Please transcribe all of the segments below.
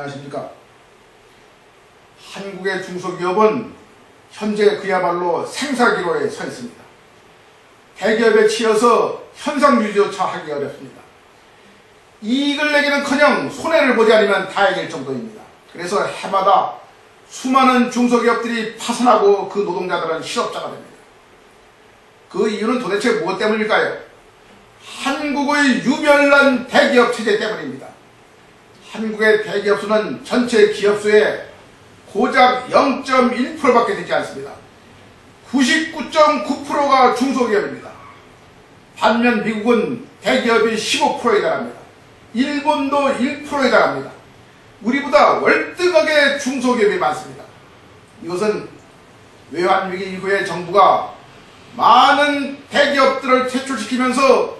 안녕하십니까. 한국의 중소기업은 현재 그야말로 생사기로에 서 있습니다. 대기업에 치여서 현상 유지조차 하기 어렵습니다. 이익을 내기는커녕 손해를 보지 않으면 다행일 정도입니다. 그래서 해마다 수많은 중소기업들이 파산하고 그 노동자들은 실업자가 됩니다. 그 이유는 도대체 무엇 때문일까요? 한국의 유별난 대기업 체제 때문입니다. 한국의 대기업 수는 전체 기업 수의 고작 0.1%밖에 되지 않습니다. 99.9%가 중소기업입니다. 반면 미국은 대기업이 15%에 달합니다. 일본도 1%에 달합니다. 우리보다 월등하게 중소기업이 많습니다. 이것은 외환위기 이후에 정부가 많은 대기업들을 퇴출시키면서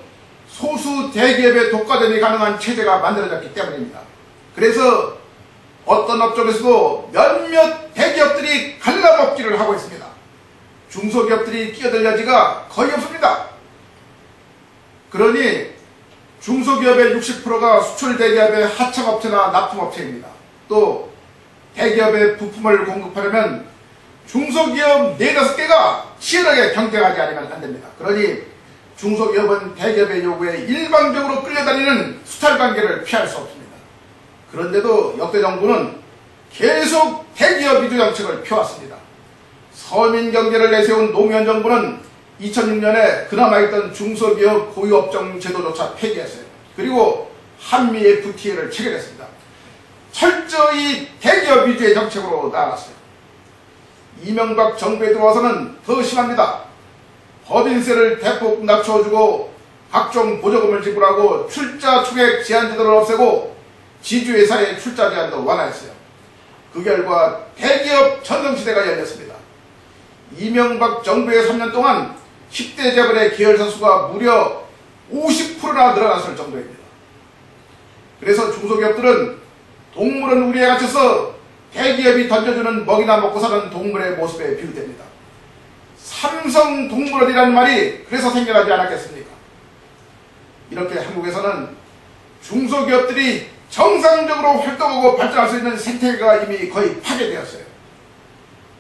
소수 대기업의 독과점이 가능한 체제가 만들어졌기 때문입니다. 그래서 어떤 업종에서도 몇몇 대기업들이 갈라먹기를 하고 있습니다. 중소기업들이 끼어들 여지가 거의 없습니다. 그러니 중소기업의 60%가 수출 대기업의 하청업체나 납품업체입니다. 또 대기업의 부품을 공급하려면 중소기업 4~5개가 치열하게 경쟁하지 않으면 안됩니다. 그러니 중소기업은 대기업의 요구에 일방적으로 끌려다니는 수탈관계를 피할 수 없습니다. 그런데도 역대 정부는 계속 대기업 위주 정책을 펴왔습니다. 서민경제를 내세운 노무현 정부는 2006년에 그나마 있던 중소기업 고유업종 제도조차 폐기했어요. 그리고 한미 FTA를 체결했습니다. 철저히 대기업 위주의 정책으로 나아갔어요. 이명박 정부에 들어와서는 더 심합니다. 법인세를 대폭 낮춰주고 각종 보조금을 지불하고 출자 총액 제한 제도를 없애고 지주회사의 출자 제한도 완화했어요. 그 결과 대기업 전성시대가 열렸습니다. 이명박 정부의 3년 동안 10대 재벌의 계열사 수가 무려 50%나 늘어났을 정도입니다. 그래서 중소기업들은 동물은 우리에 갇혀서 대기업이 던져주는 먹이나 먹고 사는 동물의 모습에 비유됩니다. 삼성동물원이라는 말이 그래서 생겨나지 않았겠습니까? 이렇게 한국에서는 중소기업들이 정상적으로 활동하고 발전할 수 있는 생태계가 이미 거의 파괴되었어요.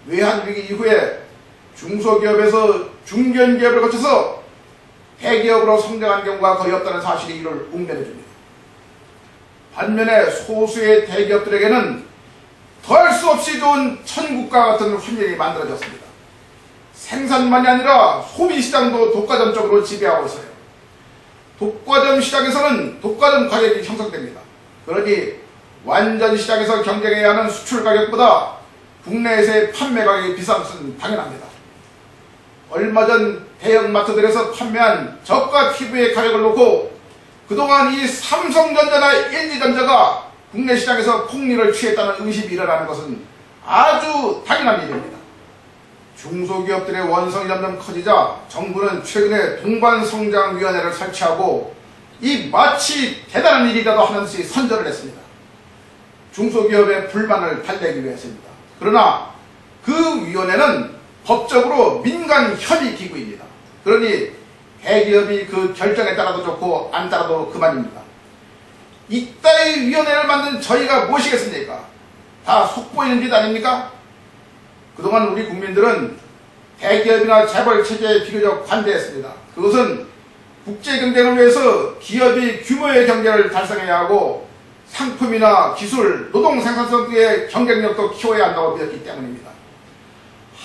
외환위기 이후에 중소기업에서 중견기업을 거쳐서 대기업으로 성장한 경우가 거의 없다는 사실이 이를 웅변해줍니다. 반면에 소수의 대기업들에게는 더할 수 없이 좋은 천국과 같은 환경이 만들어졌습니다. 생산만이 아니라 소비시장도 독과점적으로 지배하고 있어요. 독과점 시장에서는 독과점 가격이 형성됩니다. 그러니 완전 시장에서 경쟁해야 하는 수출 가격보다 국내에서의 판매 가격이 비싼 것은 당연합니다. 얼마 전 대형마트들에서 판매한 저가 TV의 가격을 놓고 그동안 이 삼성전자나 LG전자가 국내 시장에서 폭리를 취했다는 의심이 일어나는 것은 아주 당연한 일입니다. 중소기업들의 원성이 점점 커지자 정부는 최근에 동반성장위원회를 설치하고 이 마치 대단한 일이라도 하는 듯이 선전을 했습니다. 중소기업의 불만을 달래기 위해서입니다. 그러나 그 위원회는 법적으로 민간 협의 기구입니다. 그러니 대기업이 그 결정에 따라도 좋고 안 따라도 그만입니다. 이따위 위원회를 만든 저희가 무엇이겠습니까? 다 속보이는 짓 아닙니까? 그동안 우리 국민들은 대기업이나 재벌 체제에 비교적 관대했습니다. 그것은 국제경쟁을 위해서 기업이 규모의 경제를 달성해야 하고 상품이나 기술, 노동 생산성 등의 경쟁력도 키워야 한다고 믿었기 때문입니다.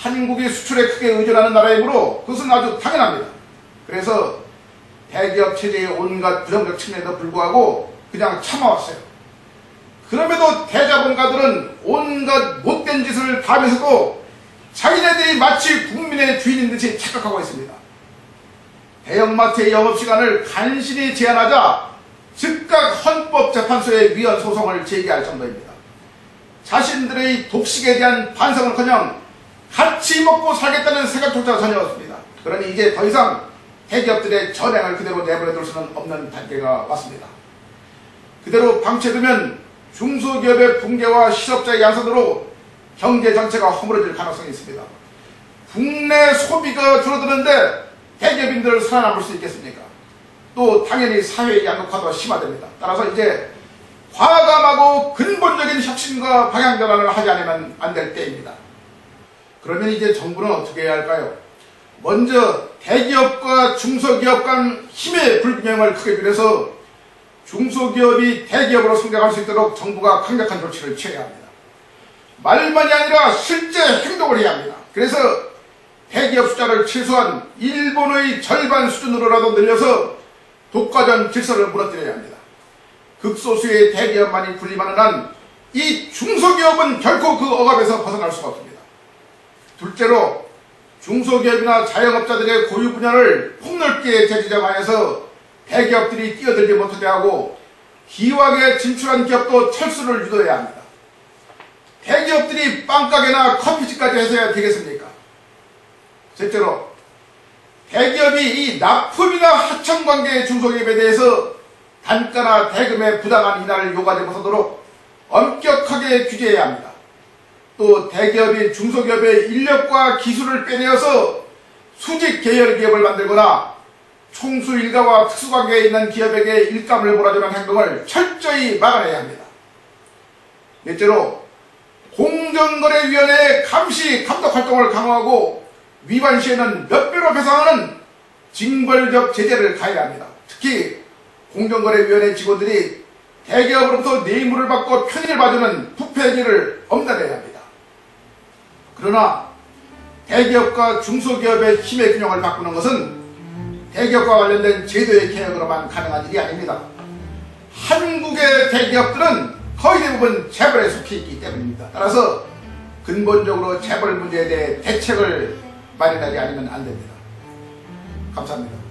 한국이 수출에 크게 의존하는 나라이므로 그것은 아주 당연합니다. 그래서 대기업 체제의 온갖 부정적 측면에도 불구하고 그냥 참아왔어요. 그럼에도 대자본가들은 온갖 못된 짓을 다 하면서도 자기네들이 마치 국민의 주인인 듯이 착각하고 있습니다. 대형마트의 영업시간을 간신히 제한하자 즉각 헌법재판소에 위헌 소송을 제기할 정도입니다. 자신들의 독식에 대한 반성은커녕 같이 먹고 살겠다는 생각조차 전혀 없습니다. 그러니 이제 더 이상 대기업들의 전횡을 그대로 내버려둘 수는 없는 단계가 왔습니다. 그대로 방치해두면 중소기업의 붕괴와 실업자의 양산으로 경제 전체가 허물어질 가능성이 있습니다. 국내 소비가 줄어드는데 대기업인들을 살아남을 수 있겠습니까? 또 당연히 사회의 양극화도 심화됩니다. 따라서 이제 과감하고 근본적인 혁신과 방향 전환을 하지 않으면 안 될 때입니다. 그러면 이제 정부는 어떻게 해야 할까요? 먼저 대기업과 중소기업 간 힘의 불균형을 크게 줄여서 중소기업이 대기업으로 성장할 수 있도록 정부가 강력한 조치를 취해야 합니다. 말만이 아니라 실제 행동을 해야 합니다. 그래서 대기업 숫자를 최소한 일본의 절반 수준으로라도 늘려서 독과점 질서를 무너뜨려야 합니다. 극소수의 대기업만이 군림하는 한 이 중소기업은 결코 그 억압에서 벗어날 수가 없습니다. 둘째로 중소기업이나 자영업자들의 고유 분야를 폭넓게 재지정하여서 대기업들이 뛰어들지 못하게 하고 기왕에 진출한 기업도 철수를 유도해야 합니다. 대기업들이 빵가게나 커피집까지 해서야 되겠습니까? 셋째로 대기업이 이 납품이나 하청관계의 중소기업에 대해서 단가나 대금의 부당한 인하를 요구하지 못하도록 엄격하게 규제해야 합니다. 또 대기업이 중소기업의 인력과 기술을 빼내어서 수직 계열 기업을 만들거나 총수 일가와 특수관계에 있는 기업에게 일감을 몰아주는 행동을 철저히 막아내야 합니다. 넷째로 공정거래위원회의 감시 감독 활동을 강화하고 위반 시에는 몇 배로 배상하는 징벌적 제재를 가해야 합니다. 특히 공정거래위원회 직원들이 대기업으로부터 뇌물을 받고 편의를 봐주는 부패 행위를 엄단해야 합니다. 그러나 대기업과 중소기업의 힘의 균형을 바꾸는 것은 대기업과 관련된 제도의 개혁으로만 가능한 일이 아닙니다. 한국의 대기업들은 거의 대부분 재벌에 속해 있기 때문입니다. 따라서 근본적으로 재벌 문제에 대해 대책을 마련하지 않으면 안 됩니다. 감사합니다.